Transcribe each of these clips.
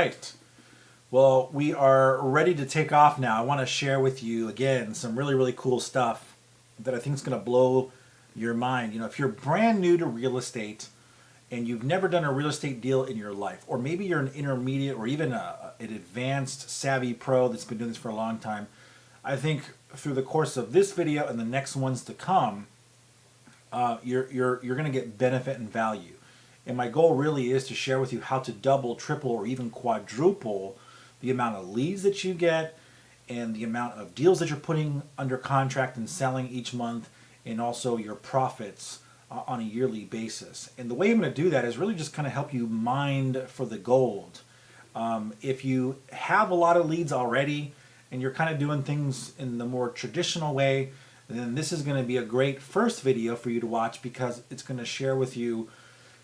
right. Well, we are ready to take off now. I want to share with you again some really, really cool stuff that I think is going to blow your mind. If you're brand new to real estate and you've never done a real estate deal in your life, or maybe you're an intermediate or even an advanced savvy pro that's been doing this for a long time, I think through the course of this video and the next ones to come, you're going to get benefit and value. And my goal really is to share with you how to double, triple, or even quadruple the amount of leads that you get and the amount of deals that you're putting under contract and selling each month, and also your profits on a yearly basis. And the way I'm going to do that is really just kind of help you mine for the gold. If you have a lot of leads already and you're kind of doing things in the more traditional way, then this is going to be a great first video for you to watch, because it's going to share with you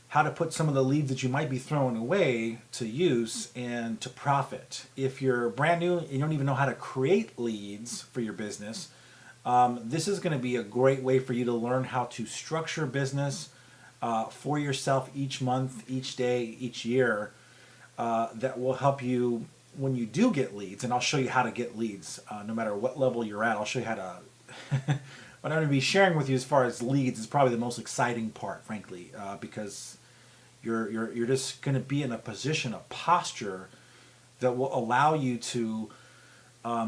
how to put some of the leads that you might be throwing away to use and to profit. If you're brand new and you don't even know how to create leads for your business, this is going to be a great way for you to learn how to structure business for yourself each month, each day, each year, that will help you when you do get leads. And I'll show you how to get leads no matter what level you're at. I'll show you how to what I'm going to be sharing with you as far as leads is probably the most exciting part, frankly, because you're just going to be in a position, a posture that will allow you to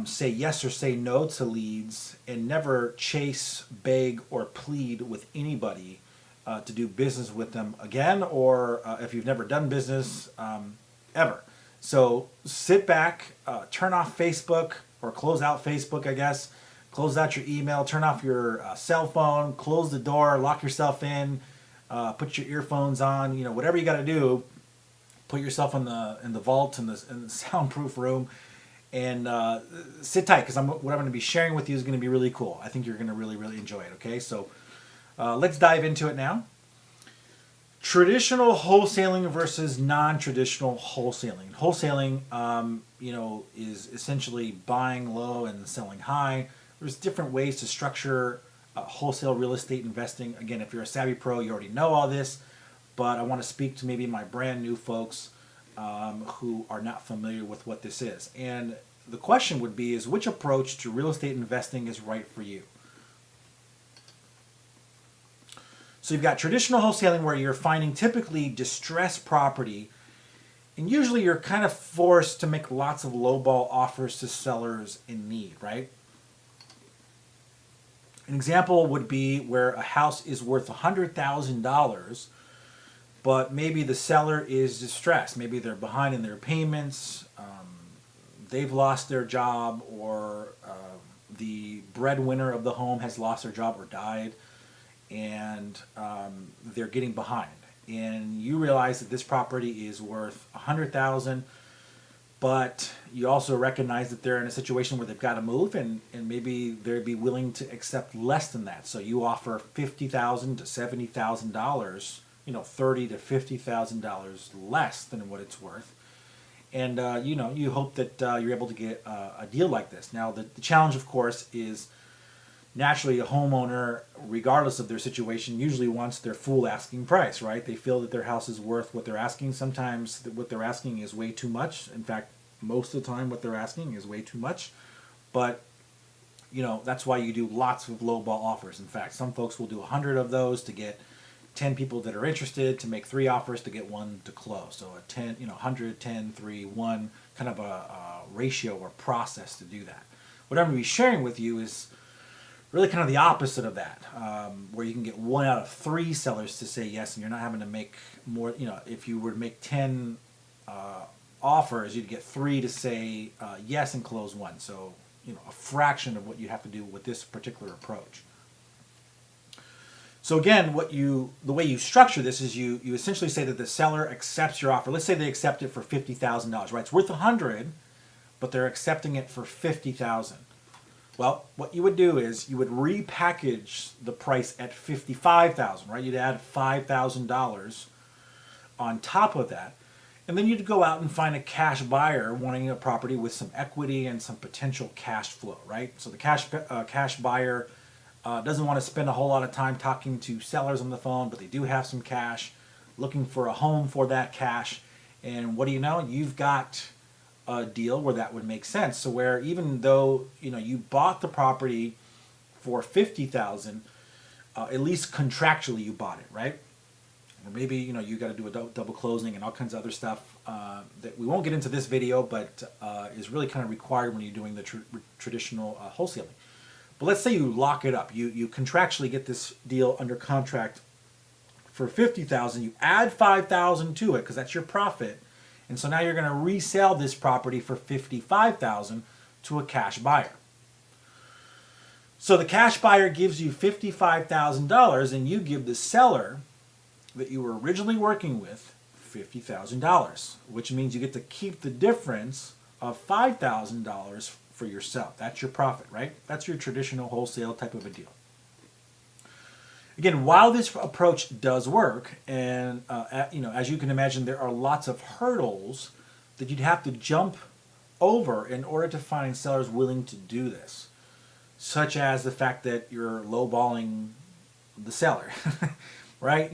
say yes or say no to leads and never chase, beg, or plead with anybody to do business with them again, or if you've never done business ever. So sit back, turn off Facebook, or close out Facebook, I guess. Close out your email, turn off your cell phone, close the door, lock yourself in, put your earphones on, whatever you got to do. Put yourself in the vault in the soundproof room, and sit tight, because what I'm going to be sharing with you is going to be really cool. I think you're going to really, really enjoy it. Okay, so let's dive into it now. Traditional wholesaling versus non-traditional wholesaling. Wholesaling, is essentially buying low and selling high. There's different ways to structure wholesale real estate investing. Again, if you're a savvy pro, you already know all this, but I want to speak to maybe my brand new folks who are not familiar with what this is. And the question would be is, which approach to real estate investing is right for you? So you've got traditional wholesaling, where you're finding typically distressed property, and usually you're kind of forced to make lots of lowball offers to sellers in need, right? An example would be where a house is worth $100,000, but maybe the seller is distressed. Maybe they're behind in their payments, they've lost their job, or the breadwinner of the home has lost their job or died, and they're getting behind. And you realize that this property is worth $100,000, but you also recognize that they're in a situation where they've got to move, and maybe they'd be willing to accept less than that. So you offer $50,000 to $70,000, $30,000 to $50,000 less than what it's worth. And you hope that you're able to get a deal like this. Now the challenge, of course, is naturally a homeowner, regardless of their situation, usually wants their full asking price, right? They feel that their house is worth what they're asking. Sometimes what they're asking is way too much. In fact, most of the time what they're asking is way too much. But, that's why you do lots of lowball offers. In fact, some folks will do 100 of those to get 10 people that are interested, to make 3 offers to get 1 to close. So a 10, 100, 10, 3, 1, kind of a ratio or process to do that. What I'm going to be sharing with you is really kind of the opposite of that, where you can get 1 out of 3 sellers to say yes, and you're not having to make more. If you were to make 10 offers, you'd get 3 to say yes and close 1. So, a fraction of what you have to do with this particular approach. So again, the way you structure this is you essentially say that the seller accepts your offer. Let's say they accept it for $50,000, right? It's worth $100,000, but they're accepting it for $50,000. Well, what you would do is you would repackage the price at $55,000, right? You'd add $5,000 on top of that, and then you'd go out and find a cash buyer wanting a property with some equity and some potential cash flow, right? So the cash buyer doesn't want to spend a whole lot of time talking to sellers on the phone, but they do have some cash, looking for a home for that cash, And what do you know? You've got a deal where that would make sense. So where even though you bought the property for 50,000, at least contractually you bought it, right? Or maybe you got to do a double closing and all kinds of other stuff that we won't get into this video, but is really kind of required when you're doing the traditional wholesaling. But let's say you lock it up. You contractually get this deal under contract for 50,000. You add 5,000 to it because that's your profit, and so now you're going to resell this property for 55,000 to a cash buyer. So the cash buyer gives you $55,000, and you give the seller that you were originally working with $50,000, which means you get to keep the difference of $5,000 for yourself. That's your profit, right? That's your traditional wholesale type of a deal. Again, while this approach does work, and as you can imagine, there are lots of hurdles that you'd have to jump over in order to find sellers willing to do this, such as the fact that you're lowballing the seller, right?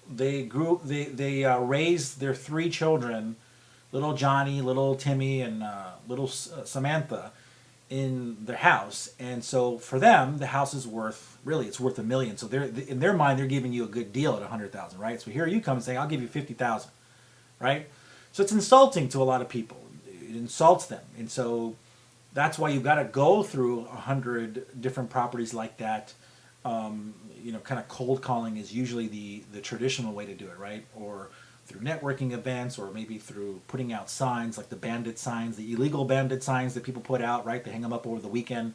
They raised their 3 children, little Johnny, little Timmy, and little Samantha, in their house, and so for them, the house is worth $1 million. So in their mind, they're giving you a good deal at 100,000, right? So here you come and say, "I'll give you 50,000," right? So it's insulting to a lot of people. It insults them, and so that's why you've got to go through 100 different properties like that. Kind of cold calling is usually the traditional way to do it, right? Or through networking events, or maybe through putting out signs like the bandit signs, the illegal bandit signs that people put out, right? They hang them up over the weekend.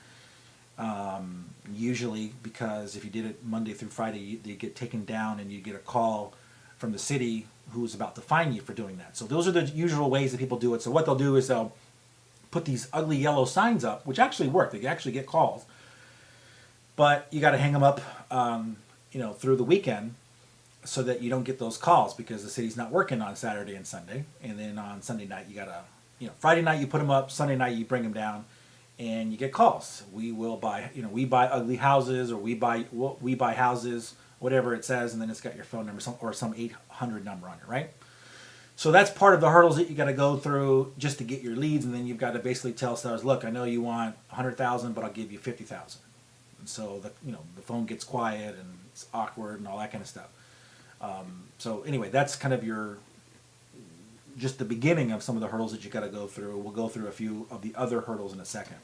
Usually because if you did it Monday through Friday, they get taken down and you get a call from the city who's about to fine you for doing that. So those are the usual ways that people do it. So what they'll do is they'll put these ugly yellow signs up, which actually work. They actually get calls. But you got to hang them up, through the weekend so that you don't get those calls because the city's not working on Saturday and Sunday. And then on Sunday night, you got to, Friday night you put them up, Sunday night you bring them down, and you get calls. We will buy, we buy ugly houses, or we buy houses, whatever it says, and then it's got your phone number or some 800 number on it, right? So that's part of the hurdles that you got to go through just to get your leads, and then you've got to basically tell sellers, "Look, I know you want 100,000, but I'll give you 50,000." And so the phone gets quiet and it's awkward and all that kind of stuff. So anyway, that's kind of just the beginning of some of the hurdles that you got to go through. We'll go through a few of the other hurdles in a second.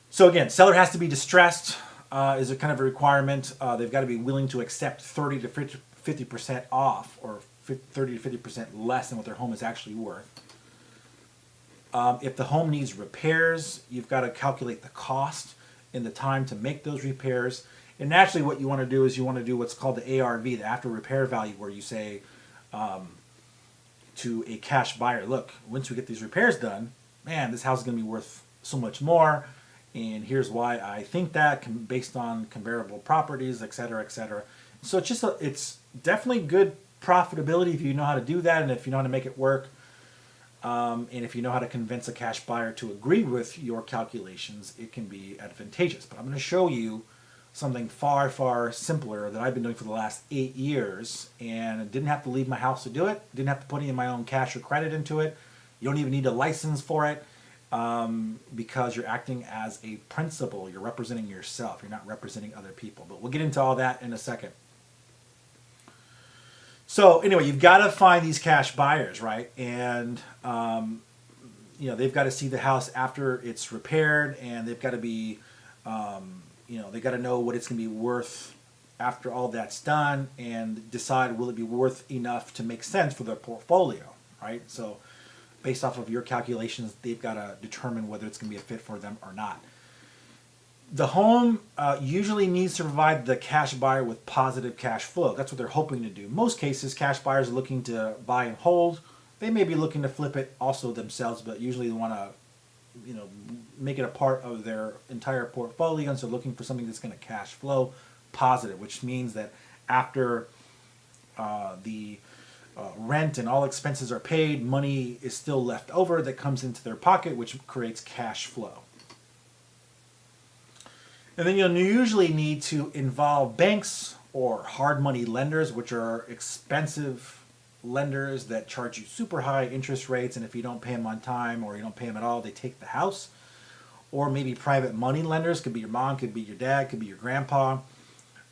So again, seller has to be distressed is a kind of a requirement. They've got to be willing to accept 30 to 50% off, or 30 to 50% less than what their home is actually worth. If the home needs repairs, you've got to calculate the cost and the time to make those repairs. And naturally what you want to do is you want to do what's called the ARV, the after repair value, where you say to a cash buyer, "Look, once we get these repairs done, man, this house is going to be worth so much more, and here's why I think that, based on comparable properties, et cetera, et cetera." So it's definitely good profitability if you know how to do that, and if you know how to make it work, and if you know how to convince a cash buyer to agree with your calculations, it can be advantageous. But I'm going to show you something far, far simpler that I've been doing for the last 8 years, and I didn't have to leave my house to do it. Didn't have to put any of my own cash or credit into it. You don't even need a license for it, because you're acting as a principal. You're representing yourself. You're not representing other people. But we'll get into all that in a second. So anyway, you've got to find these cash buyers, right? And they've got to see the house after it's repaired, and they've got to be they got to know what it's going to be worth after all that's done, and decide, will it be worth enough to make sense for their portfolio, right? So based off of your calculations, they've got to determine whether it's going to be a fit for them or not. The home usually needs to provide the cash buyer with positive cash flow. That's what they're hoping to do. Most cases, cash buyers are looking to buy and hold. They may be looking to flip it also themselves, but usually they want to make it a part of their entire portfolio, and so looking for something that's going to cash flow positive, which means that after the rent and all expenses are paid, money is still left over that comes into their pocket, which creates cash flow. And then you'll usually need to involve banks or hard money lenders, which are expensive lenders that charge you super high interest rates, and if you don't pay them on time or you don't pay them at all, they take the house. Or maybe private money lenders, could be your mom, could be your dad, could be your grandpa,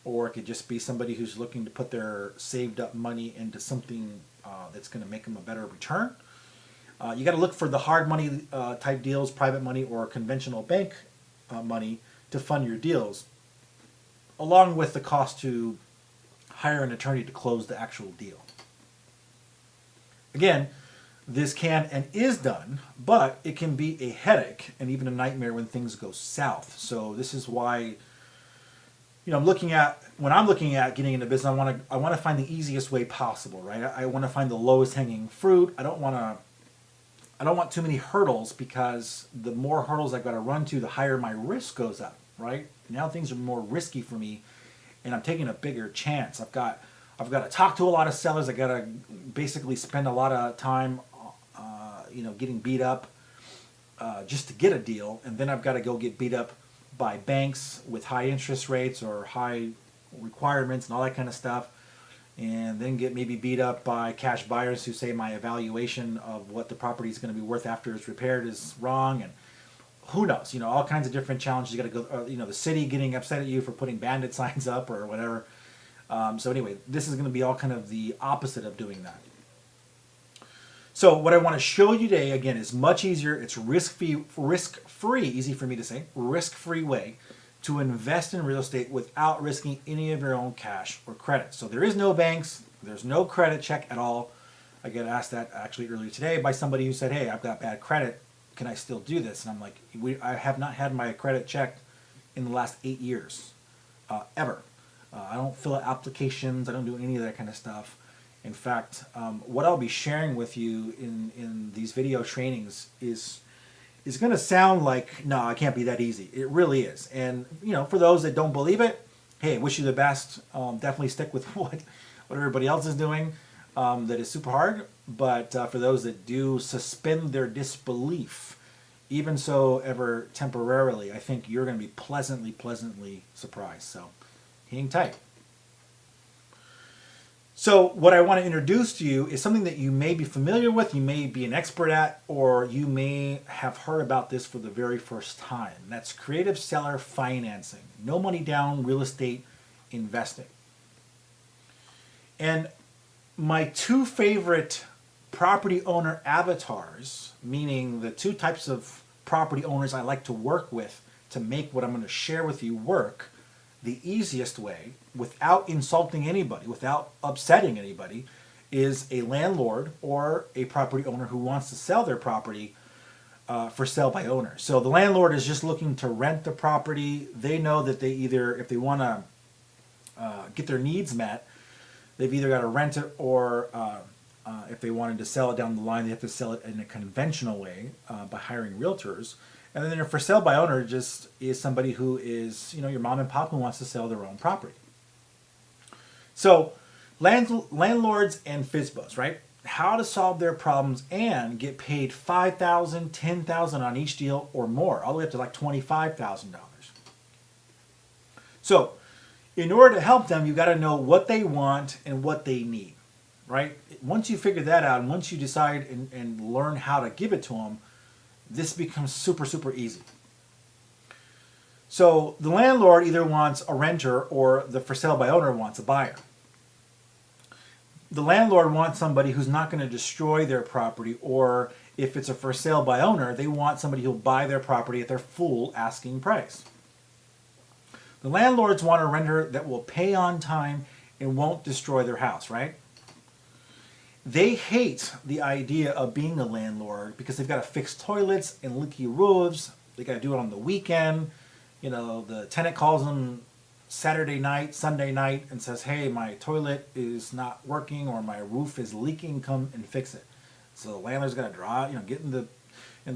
or it could just be somebody who's looking to put their saved up money into something that's going to make them a better return. You got to look for the hard money type deals, private money or conventional bank money to fund your deals, along with the cost to hire an attorney to close the actual deal. Again, this can and is done, but it can be a headache and even a nightmare when things go south. So this is why, when I'm looking at getting into business, I want to find the easiest way possible, right? I want to find the lowest hanging fruit. I don't want too many hurdles, because the more hurdles I've got to run to, the higher my risk goes up, right? Now things are more risky for me, and I'm taking a bigger chance. I've got to talk to a lot of sellers. I got to basically spend a lot of time, getting beat up just to get a deal, and then I've got to go get beat up by banks with high interest rates or high requirements and all that kind of stuff, and then get maybe beat up by cash buyers who say my evaluation of what the property is going to be worth after it's repaired is wrong, and who knows, all kinds of different challenges. You got to go, the city getting upset at you for putting bandit signs up or whatever. So anyway, this is going to be all kind of the opposite of doing that. So what I want to show you today, again, is much easier. It's risk-free, easy for me to say, risk-free way to invest in real estate without risking any of your own cash or credit. So there is no banks, there's no credit check at all. I got asked that actually earlier today by somebody who said, hey, I've got bad credit, can I still do this? And I'm like, I have not had my credit checked in the last 8 years, ever. I don't fill out applications, I don't do any of that kind of stuff. In fact, what I'll be sharing with you in these video trainings is going to sound like, no, it can't be that easy. It really is. And, for those that don't believe it, hey, wish you the best. Definitely stick with what everybody else is doing that is super hard. But for those that do suspend their disbelief, even so ever temporarily, I think you're going to be pleasantly surprised. So hang tight. So what I want to introduce to you is something that you may be familiar with, you may be an expert at, or you may have heard about this for the very first time. That's creative seller financing. No money down real estate investing. And my two favorite property owner avatars, meaning the two types of property owners I like to work with to make what I'm going to share with you work, the easiest way, without insulting anybody, without upsetting anybody, is a landlord or a property owner who wants to sell their property for sale by owner. So the landlord is just looking to rent the property. They know that they either, if they want to get their needs met, they've either got to rent it, or if they wanted to sell it down the line, they have to sell it in a conventional way by hiring realtors. And then a for sale by owner just is somebody who is, your mom and pop who wants to sell their own property. So landlords and FSBOs, right? How to solve their problems and get paid $5,000, $10,000 on each deal or more, all the way up to like $25,000. So in order to help them, you got to know what they want and what they need, right? Once you figure that out, and once you decide and learn how to give it to them, this becomes super easy. So the landlord either wants a renter, or the for sale by owner wants a buyer. The landlord wants somebody who's not going to destroy their property, or if it's a for sale by owner, they want somebody who'll buy their property at their full asking price. The landlords want a renter that will pay on time and won't destroy their house, right? They hate the idea of being a landlord because they've got to fix toilets and leaky roofs. They got to do it on the weekend. The tenant calls them Saturday night, Sunday night, and says, hey, my toilet is not working or my roof is leaking, come and fix it. So the landlord's got to drive, get in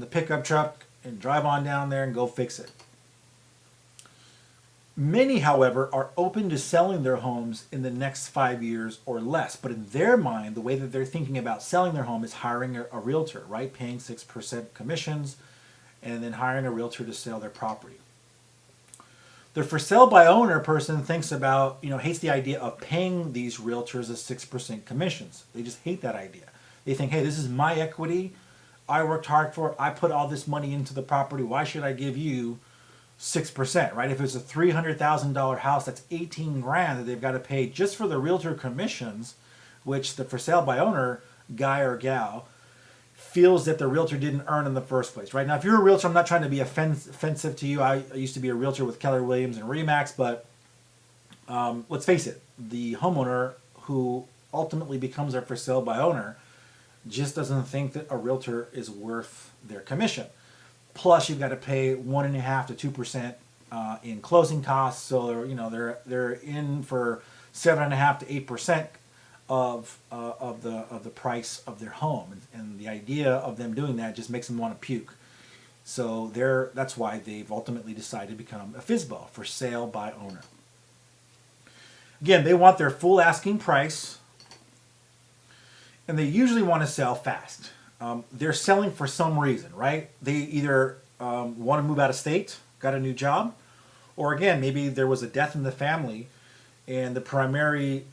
the pickup truck and drive on down there and go fix it. Many, however, are open to selling their homes in the next 5 years or less. But in their mind, the way that they're thinking about selling their home is hiring a realtor, right? Paying 6% commissions and then hiring a realtor to sell their property. The for sale by owner person thinks about, hates the idea of paying these realtors a 6% commissions. They just hate that idea. They think, hey, this is my equity. I worked hard for it. I put all this money into the property. Why should I give you 6%, right? If it's a $300,000 house, that's 18 grand that they've got to pay just for the realtor commissions, which the for sale by owner guy or gal feels that the realtor didn't earn in the first place, right? Now, if you're a realtor, I'm not trying to be offensive to you. I used to be a realtor with Keller Williams and Remax, but let's face it, the homeowner who ultimately becomes our for sale by owner just doesn't think that a realtor is worth their commission. Plus, you've got to pay 1.5% to 2% in closing costs, so they're in for 7.5% to 8% of the price of their home, and the idea of them doing that just makes them want to puke. So that's why they've ultimately decided to become a FSBO, for sale by owner. Again, they want their full asking price, and they usually want to sell fast. They're selling for some reason, right? They either want to move out of state, got a new job, or again, maybe there was a death in the family and the primary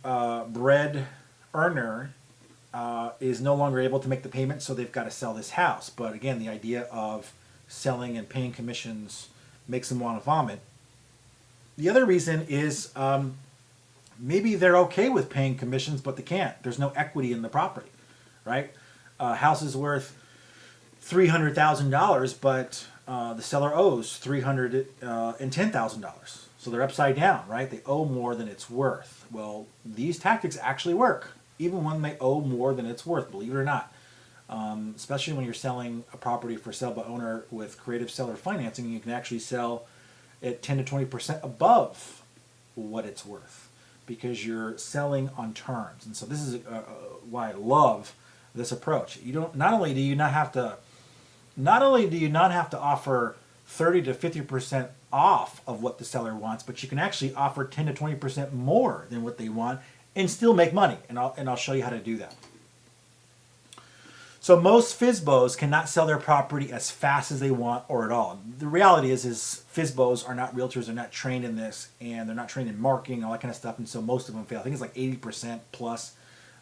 bread earner is no longer able to make the payment, so they've got to sell this house. But again, the idea of selling and paying commissions makes them want to vomit. The other reason is maybe they're okay with paying commissions, but they can't. There's no equity in the property, right? House is worth $300,000, but the seller owes $310,000. So they're upside down, right? They owe more than it's worth. Well, these tactics actually work, even when they owe more than it's worth, believe it or not. Especially when you're selling a property for sale by owner with creative seller financing, you can actually sell at 10 to 20% above what it's worth because you're selling on terms. And so this is why I love this approach. Not only do you not have to offer 30 to 50% off of what the seller wants, but you can actually offer 10 to 20% more than what they want and still make money. And I'll show you how to do that. So most FSBOs cannot sell their property as fast as they want or at all. The reality is FSBOs are not realtors, they're not trained in this, and they're not trained in marketing, all that kind of stuff, and so most of them fail. I think it's like 80% plus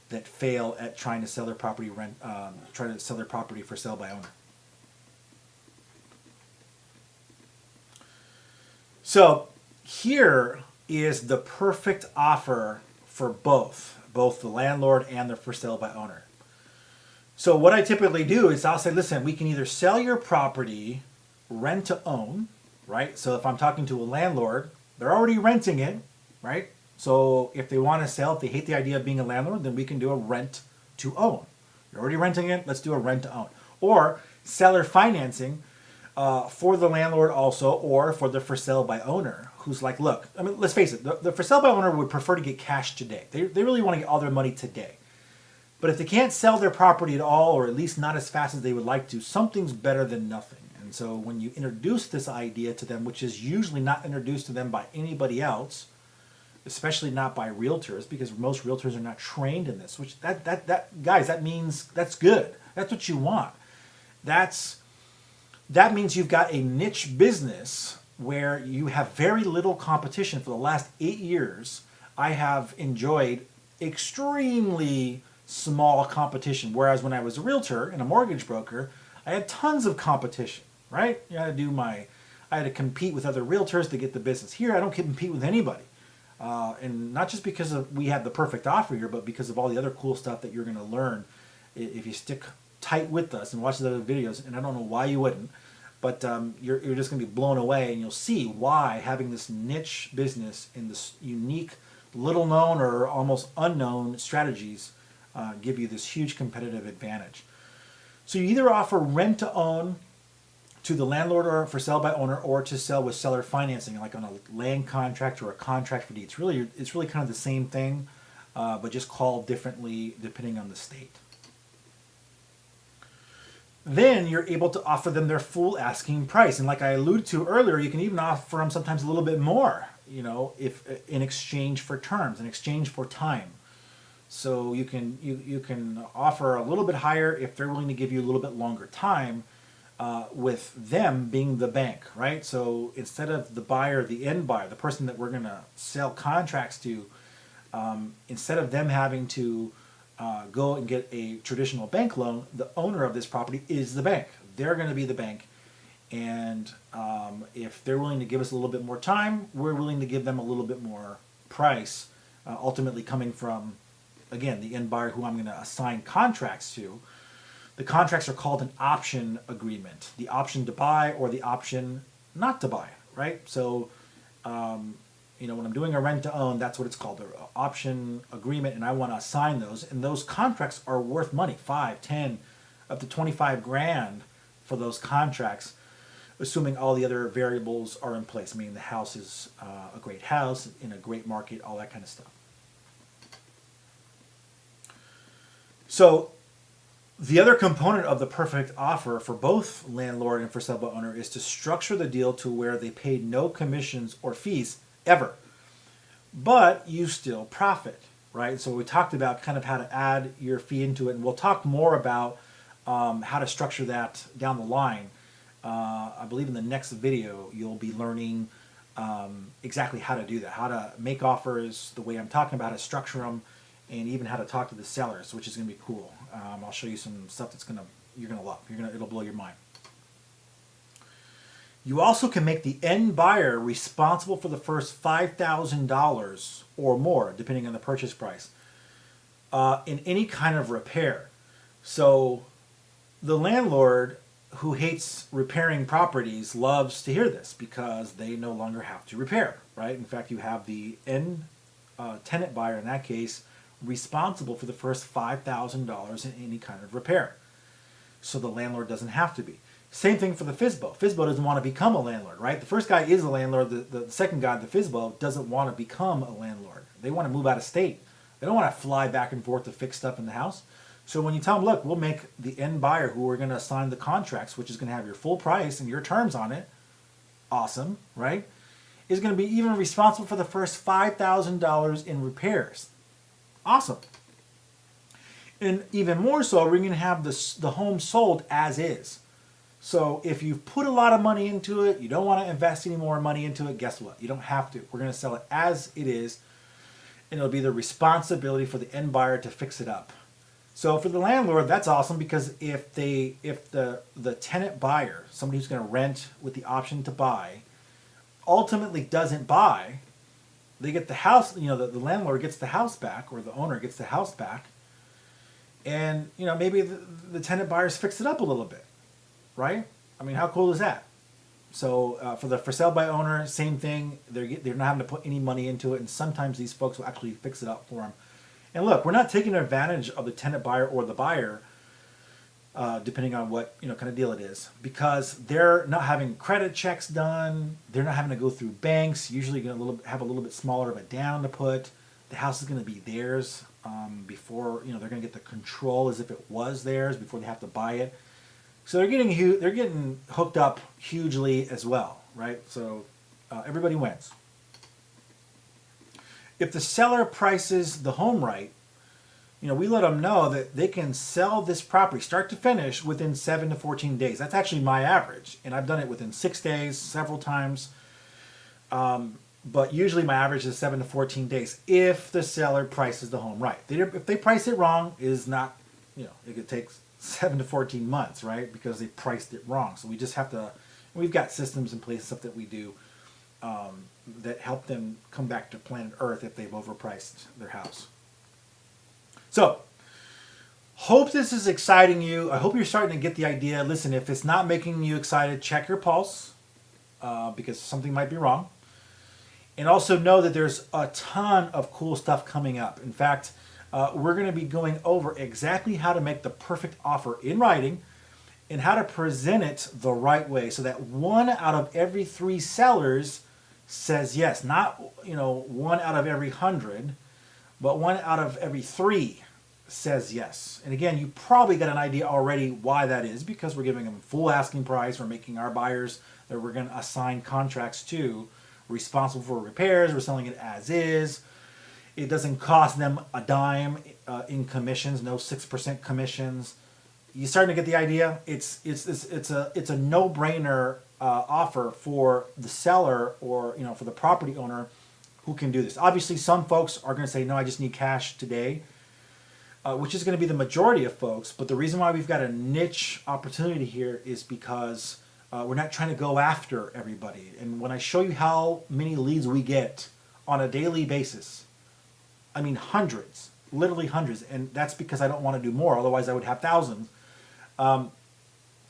that fail at trying to sell their property for sale by owner. So here is the perfect offer for both the landlord and the for sale by owner. So what I typically do is I'll say, listen, we can either sell your property rent to own, right? So if I'm talking to a landlord, they're already renting it, right? So if they want to sell, if they hate the idea of being a landlord, then we can do a rent to own. You're already renting it, let's do a rent to own. Or seller financing for the landlord also, or for the for sale by owner, who's like, look, I mean, let's face it, the for sale by owner would prefer to get cash today. They really want to get all their money today. But if they can't sell their property at all, or at least not as fast as they would like to, something's better than nothing. And so when you introduce this idea to them, which is usually not introduced to them by anybody else, especially not by realtors, because most realtors are not trained in this, which guys, that means that's good. That's what you want. That means you've got a niche business where you have very little competition. For the last 8 years, I have enjoyed extremely small competition. Whereas when I was a realtor and a mortgage broker, I had tons of competition, right? I had to compete with other realtors to get the business. Here, I don't compete with anybody. And not just because we have the perfect offer here, but because of all the other cool stuff that you're going to learn if you stick tight with us and watch the other videos. And I don't know why you wouldn't, but you're just going to be blown away, and you'll see why having this niche business in this unique, little known or almost unknown strategies give you this huge competitive advantage. So you either offer rent to own to the landlord or for sale by owner, or to sell with seller financing, like on a land contract or a contract for deed. It's really kind of the same thing, but just called differently depending on the state. Then you're able to offer them their full asking price, and like I alluded to earlier, you can even offer them sometimes a little bit more, if in exchange for terms, in exchange for time. So you can offer a little bit higher if they're willing to give you a little bit longer time, with them being the bank, right? So instead of the buyer, the end buyer, the person that we're going to sell contracts to, instead of them having to go and get a traditional bank loan, the owner of this property is the bank. They're going to be the bank. And if they're willing to give us a little bit more time, we're willing to give them a little bit more price, ultimately coming from, again, the end buyer who I'm going to assign contracts to. The contracts are called an option agreement, the option to buy or the option not to buy, right? So, when I'm doing a rent to own, that's what it's called, the option agreement, and I want to assign those. And those contracts are worth money, 5, 10, up to 25 grand for those contracts, assuming all the other variables are in place. I mean, the house is a great house, in a great market, all that kind of stuff. So, the other component of the perfect offer for both landlord and for sale by owner is to structure the deal to where they pay no commissions or fees ever, but you still profit, right? So we talked about kind of how to add your fee into it, and we'll talk more about how to structure that down the line. I believe in the next video you'll be learning exactly how to do that, how to make offers the way I'm talking about, how to structure them, and even how to talk to the sellers, which is going to be cool. I'll show you some stuff that's you're gonna love. It'll blow your mind. You also can make the end buyer responsible for the first $5,000 or more, depending on the purchase price, in any kind of repair. So the landlord who hates repairing properties loves to hear this because they no longer have to repair, right? In fact, you have the end tenant buyer in that case responsible for the first $5,000 in any kind of repair. So the landlord doesn't have to be. Same thing for the FSBO. FSBO doesn't want to become a landlord, right? The first guy is a landlord. The second guy, the FSBO, doesn't want to become a landlord. They want to move out of state. They don't want to fly back and forth to fix stuff in the house. So when you tell them, look, we'll make the end buyer who we're going to assign the contracts, which is going to have your full price and your terms on it, awesome, right? Is going to be even responsible for the first $5,000 in repairs. Awesome. And even more so, we're going to have the home sold as is. So if you've put a lot of money into it, you don't want to invest any more money into it, guess what? You don't have to. We're going to sell it as it is, and it'll be the responsibility for the end buyer to fix it up. So for the landlord, that's awesome because if the tenant buyer, somebody who's going to rent with the option to buy, ultimately doesn't buy, they get the house, the landlord gets the house back, or the owner gets the house back, and maybe the tenant buyers fix it up a little bit, right? I mean, how cool is that? So for sale by owner, same thing. They're not having to put any money into it, and sometimes these folks will actually fix it up for them. And look, we're not taking advantage of the tenant buyer or the buyer, depending on what kind of deal it is, because they're not having credit checks done. They're not having to go through banks. Usually, you're going to have a little bit smaller of a down to put. The house is going to be theirs before they're going to get the control as if it was theirs before they have to buy it. So they're getting hooked up hugely as well, right? So everybody wins. If the seller prices the home right, we let them know that they can sell this property start to finish within 7 to 14 days. That's actually my average, and I've done it within 6 days several times. But usually my average is 7 to 14 days if the seller prices the home right. If they price it wrong, is not, it could take 7 to 14 months, right? Because they priced it wrong. So we just have to, we've got systems in place, stuff that we do that help them come back to planet Earth if they've overpriced their house. So, hope this is exciting you. I hope you're starting to get the idea. Listen, if it's not making you excited, check your pulse because something might be wrong. And also know that there's a ton of cool stuff coming up. In fact, we're going to be going over exactly how to make the perfect offer in writing and how to present it the right way so that 1 out of every 3 sellers says yes. Not 1 out of every 100, but 1 out of every 3 says yes. And again, you probably got an idea already why that is, because we're giving them full asking price. We're making our buyers that we're going to assign contracts to responsible for repairs. We're selling it as is. It doesn't cost them a dime in commissions, no 6% commissions. You starting to get the idea? It's a no-brainer offer for the seller, or for the property owner who can do this. Obviously, some folks are going to say, no, I just need cash today, which is going to be the majority of folks. But the reason why we've got a niche opportunity here is because we're not trying to go after everybody. And when I show you how many leads we get on a daily basis, I mean hundreds, literally hundreds, and that's because I don't want to do more. Otherwise, I would have thousands.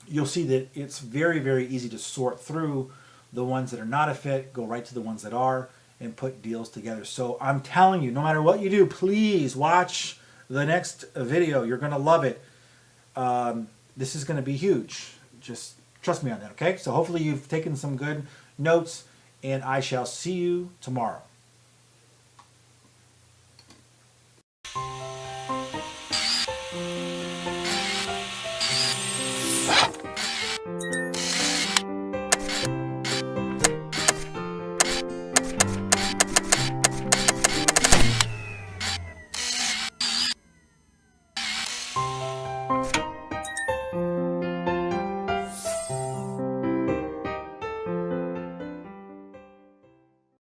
You'll see that it's very, very easy to sort through the ones that are not a fit, go right to the ones that are, and put deals together. So I'm telling you, no matter what you do, please watch the next video. You're going to love it. This is going to be huge. Just trust me on that, okay? So hopefully you've taken some good notes, and I shall see you tomorrow.